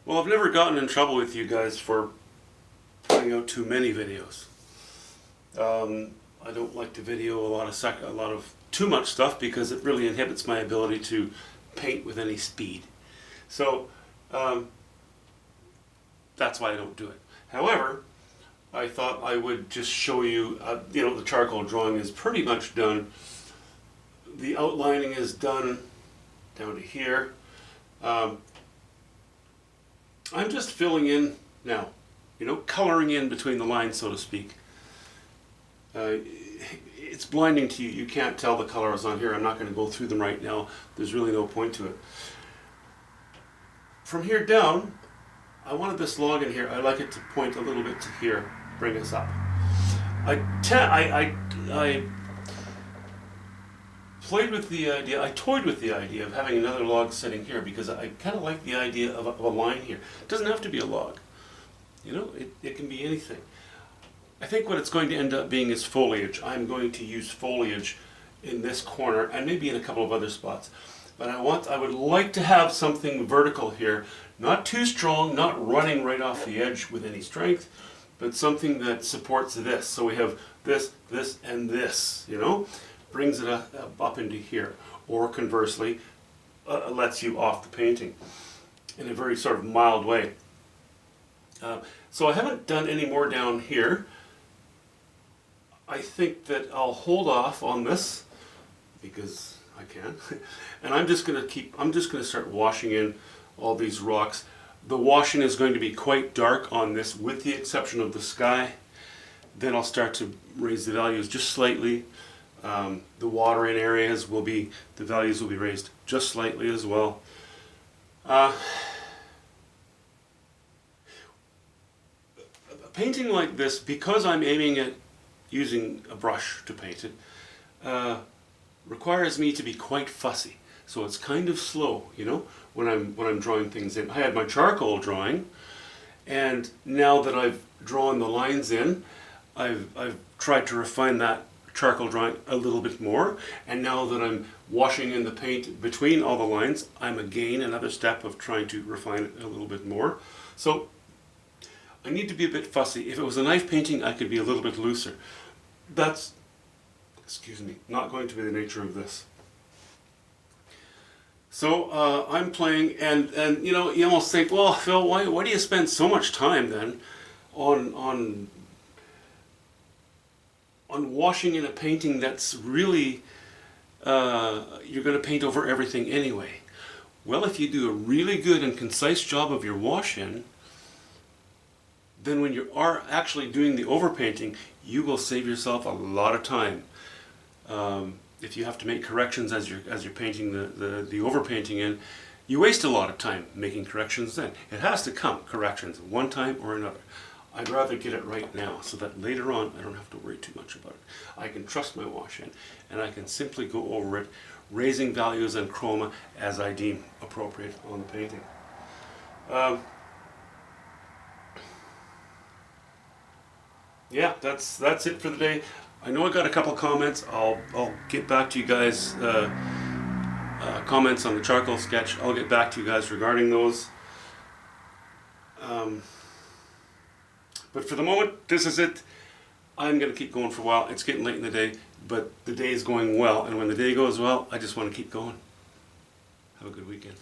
Well, I've never gotten in trouble with you guys for putting out too many videos. I don't like to video a lot of too much stuff because it really inhibits my ability to paint with any speed. So that's why I don't do it. However, I thought I would just show you, the charcoal drawing is pretty much done. The outlining is done down to here. I'm just filling in now, coloring in between the lines, so to speak. It's blinding to you. You can't tell the colors on here. I'm not going to go through them right now. There's really no point to it. From here down, I wanted this log in here. I like it to point a little bit to here, bring us up. I toyed with the idea of having another log sitting here because I kind of like the idea of a line here. It doesn't have to be a log. It can be anything. I think what it's going to end up being is foliage. I'm going to use foliage in this corner and maybe in a couple of other spots. But I would like to have something vertical here, not too strong, not running right off the edge with any strength, but something that supports this. So we have this, this, and this, brings it up into here, or conversely, lets you off the painting in a very sort of mild way. So I haven't done any more down here. I think that I'll hold off on this because I can, and I'm just going to start washing in all these rocks. The washing is going to be quite dark on this, with the exception of the sky. Then I'll start to raise the values just slightly. The water in areas the values will be raised just slightly as well. A painting like this, because I'm aiming at using a brush to paint it, requires me to be quite fussy. So it's kind of slow, when I'm drawing things in. I had my charcoal drawing, and now that I've drawn the lines in, I've tried to refine that charcoal drawing a little bit more, and now that I'm washing in the paint between all the lines, I'm again another step of trying to refine it a little bit more. So I need to be a bit fussy. If it was a knife painting, I could be a little bit looser. That's, not going to be the nature of this. So I'm playing, and you almost think, well, Phil, why do you spend so much time then on washing in a painting that's really, you're going to paint over everything anyway? Well, if you do a really good and concise job of your wash-in, then when you are actually doing the overpainting, you will save yourself a lot of time. If you have to make corrections as you're painting the overpainting in, you waste a lot of time making corrections then. It has to come, corrections, one time or another. I'd rather get it right now so that later on I don't have to worry too much about it. I can trust my wash-in, and I can simply go over it, raising values and chroma as I deem appropriate on the painting. Yeah, that's it for the day. I know I got a couple comments. I'll get back to you guys. Comments on the charcoal sketch. I'll get back to you guys regarding those. But for the moment, this is it. I'm going to keep going for a while. It's getting late in the day, but the day is going well. And when the day goes well, I just want to keep going. Have a good weekend.